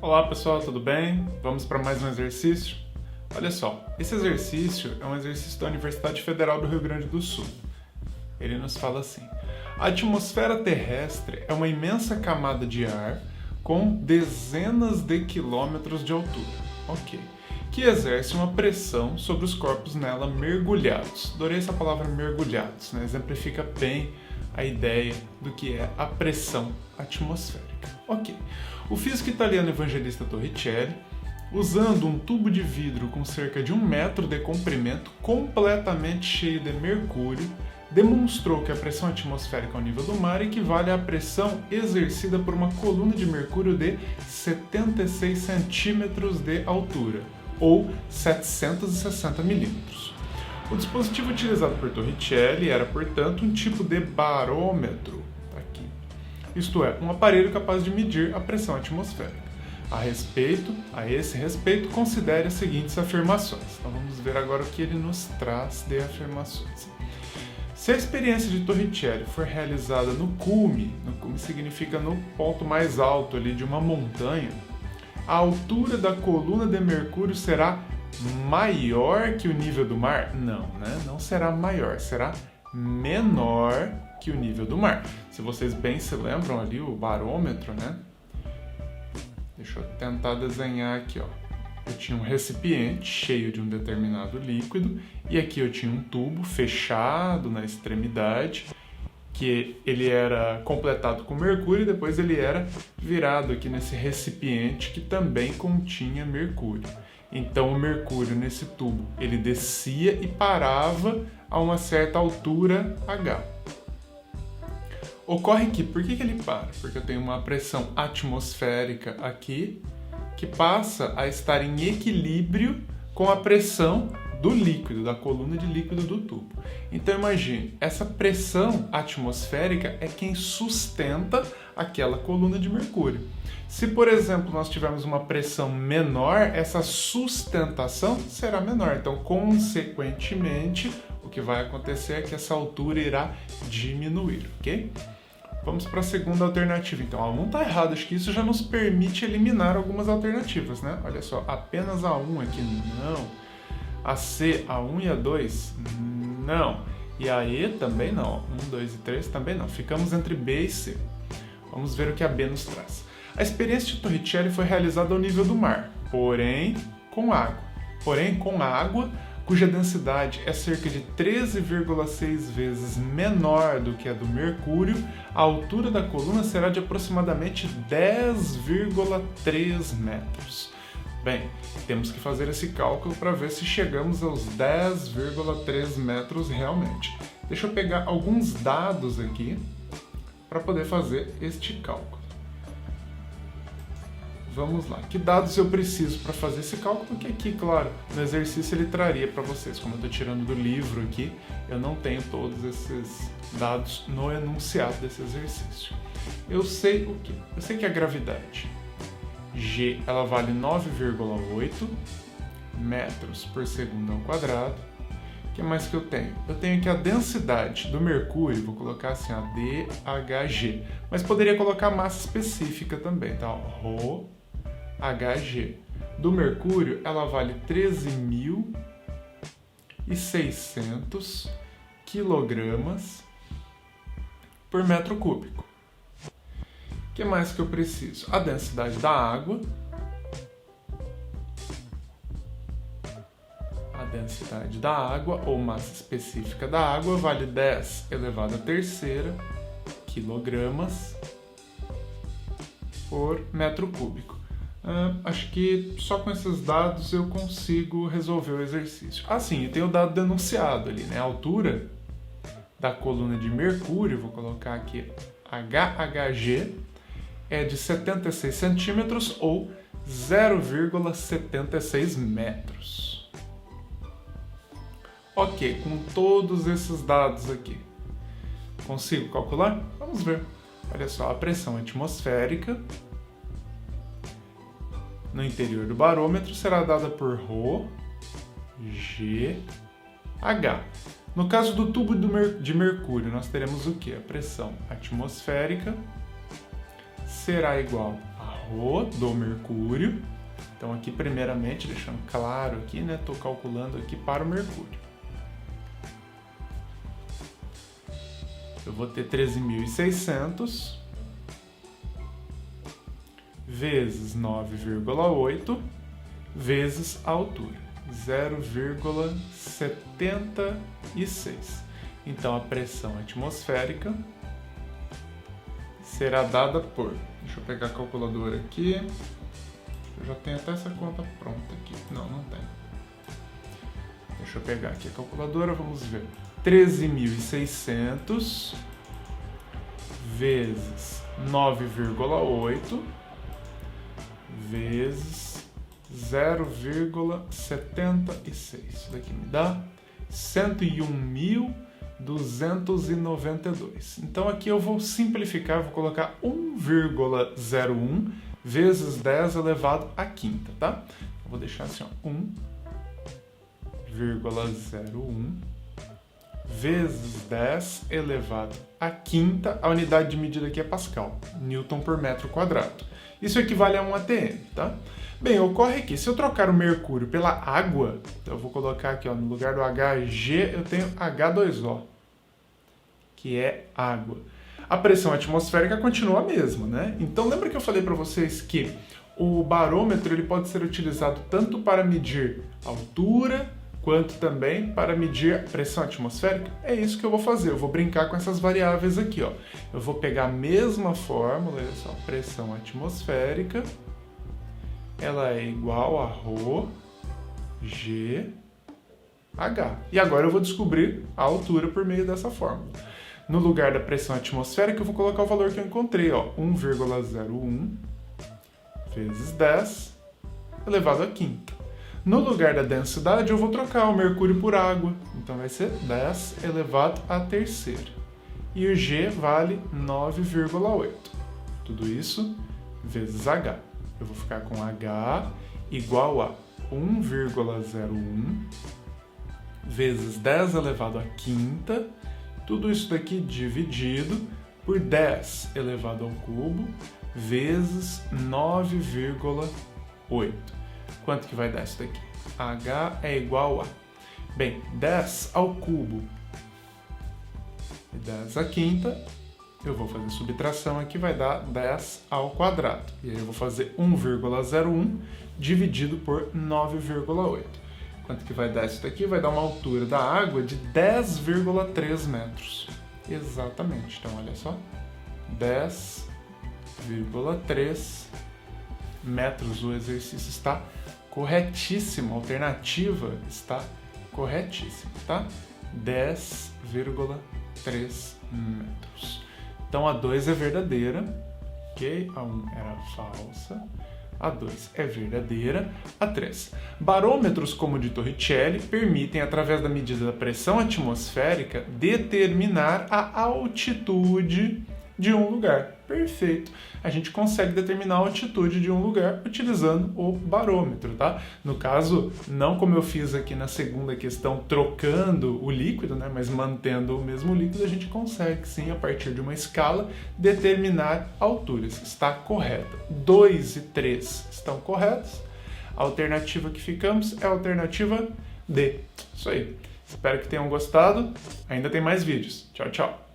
Olá pessoal, tudo bem? Vamos para mais um exercício? Olha só, esse exercício é um exercício da Universidade Federal do Rio Grande do Sul. Ele nos fala assim: a atmosfera terrestre é uma imensa camada de ar com dezenas de quilômetros de altura, que exerce uma pressão sobre os corpos nela mergulhados. Adorei essa palavra mergulhados, né? Exemplifica bem a ideia do que é a pressão atmosférica. O físico italiano Evangelista Torricelli, usando um tubo de vidro com cerca de 1 metro de comprimento, completamente cheio de mercúrio, demonstrou que a pressão atmosférica ao nível do mar equivale à pressão exercida por uma coluna de mercúrio de 76 centímetros de altura, ou 760 milímetros. O dispositivo utilizado por Torricelli era, portanto, um tipo de barômetro, isto é, um aparelho capaz de medir a pressão atmosférica. A esse respeito, considere as seguintes afirmações. Então vamos ver agora o que ele nos traz de afirmações. Se a experiência de Torricelli for realizada no cume significa no ponto mais alto ali de uma montanha, a altura da coluna de mercúrio será maior que o nível do mar? Não, né? Não será maior, será menor que o nível do mar. Se vocês bem se lembram ali, o barômetro, né? Deixa eu tentar desenhar aqui, ó. Eu tinha um recipiente cheio de um determinado líquido e aqui eu tinha um tubo fechado na extremidade, que ele era completado com mercúrio e depois ele era virado aqui nesse recipiente que também continha mercúrio. Então o mercúrio nesse tubo, ele descia e parava a uma certa altura H. Ocorre que, por que ele para? Porque eu tenho uma pressão atmosférica aqui que passa a estar em equilíbrio com a pressão do líquido, da coluna de líquido do tubo. Então imagine, essa pressão atmosférica é quem sustenta aquela coluna de mercúrio. Se, por exemplo, nós tivermos uma pressão menor, essa sustentação será menor. Então, consequentemente, o que vai acontecer é que essa altura irá diminuir, ok? Vamos para a segunda alternativa. Então, a 1 está errado. Acho que isso já nos permite eliminar algumas alternativas, né? Olha só, apenas a 1 aqui, não. A C, a 1 e a 2, não. E a E também não. 1, 2 e 3 também não. Ficamos entre B e C. Vamos ver o que a B nos traz. A experiência de Torricelli foi realizada ao nível do mar, porém com água, cuja densidade é cerca de 13,6 vezes menor do que a do mercúrio. A altura da coluna será de aproximadamente 10,3 metros. Bem, temos que fazer esse cálculo para ver se chegamos aos 10,3 metros realmente. Deixa eu pegar alguns dados aqui para poder fazer este cálculo. Vamos lá. Que dados eu preciso para fazer esse cálculo? Porque aqui, claro, no exercício ele traria para vocês. Como eu estou tirando do livro aqui, eu não tenho todos esses dados no enunciado desse exercício. Eu sei o quê? Eu sei que a gravidade G, ela vale 9,8 metros por segundo ao quadrado. O que mais que eu tenho? Eu tenho aqui a densidade do mercúrio, vou colocar assim, a DHG. Mas poderia colocar a massa específica também, tá? Rho HG. Do mercúrio, ela vale 13.600 quilogramas por metro cúbico. O que mais que eu preciso? A densidade da água. A densidade da água, ou massa específica da água, vale 10 elevado à terceira quilogramas por metro cúbico. Acho que só com esses dados eu consigo resolver o exercício. Sim, eu tenho o dado denunciado ali, né? A altura da coluna de mercúrio, vou colocar aqui HHG, é de 76 centímetros ou 0,76 metros. Ok, com todos esses dados aqui, consigo calcular? Vamos ver. Olha só, a pressão atmosférica no interior do barômetro será dada por Rho GH. No caso do tubo de mercúrio, nós teremos o quê? A pressão atmosférica será igual a Rho do mercúrio. Então aqui primeiramente, deixando claro aqui, né, estou calculando aqui para o mercúrio. Eu vou ter 13.600 vezes 9,8 vezes a altura, 0,76. Então a pressão atmosférica será dada por... Deixa eu pegar a calculadora aqui. Eu já tenho até essa conta pronta aqui. Não tem. Deixa eu pegar aqui a calculadora, vamos ver. 13.600 vezes 9,8 vezes 0,76. Isso daqui me dá 101.292. Então aqui eu vou simplificar, vou colocar 1,01 vezes 10 elevado à quinta, tá? Eu vou deixar assim, ó, 1,01 vezes 10 elevado à quinta, a unidade de medida aqui é Pascal, Newton por metro quadrado. Isso equivale a 1 atm, tá? Bem, ocorre que se eu trocar o mercúrio pela água, então eu vou colocar aqui, ó, no lugar do Hg, eu tenho H2O, que é água. A pressão atmosférica continua a mesma, né? Então lembra que eu falei para vocês que o barômetro ele pode ser utilizado tanto para medir altura, quanto também para medir a pressão atmosférica? É isso que eu vou fazer, eu vou brincar com essas variáveis aqui, ó. Eu vou pegar a mesma fórmula, olha só, pressão atmosférica, ela é igual a Rho G H. E agora eu vou descobrir a altura por meio dessa fórmula. No lugar da pressão atmosférica, eu vou colocar o valor que eu encontrei, ó, 1,01 vezes 10 elevado à quinta. No lugar da densidade, eu vou trocar o mercúrio por água. Então vai ser 10 elevado à terceira. E o G vale 9,8. Tudo isso vezes H. Eu vou ficar com H igual a 1,01 vezes 10 elevado à quinta. Tudo isso daqui dividido por 10 elevado ao cubo vezes 9,8. Quanto que vai dar isso daqui? H é igual a... Bem, 10 ao cubo e 10 à quinta, eu vou fazer subtração aqui, vai dar 10 ao quadrado. E aí eu vou fazer 1,01 dividido por 9,8. Quanto que vai dar isso daqui? Vai dar uma altura da água de 10,3 metros. Exatamente. Então, olha só. 10,3 metros. O exercício está corretíssimo. A alternativa está corretíssima, tá? 10,3 metros. Então, a 2 é verdadeira, ok? A 1 era falsa. A 2 é verdadeira. A 3. Barômetros como o de Torricelli permitem, através da medida da pressão atmosférica, determinar a altitude de um lugar. Perfeito. A gente consegue determinar a altitude de um lugar utilizando o barômetro, tá? No caso, não como eu fiz aqui na segunda questão, trocando o líquido, né? Mas mantendo o mesmo líquido, a gente consegue sim, a partir de uma escala, determinar alturas. Está correta. 2 e 3 estão corretos. A alternativa que ficamos é a alternativa D. Isso aí. Espero que tenham gostado. Ainda tem mais vídeos. Tchau, tchau.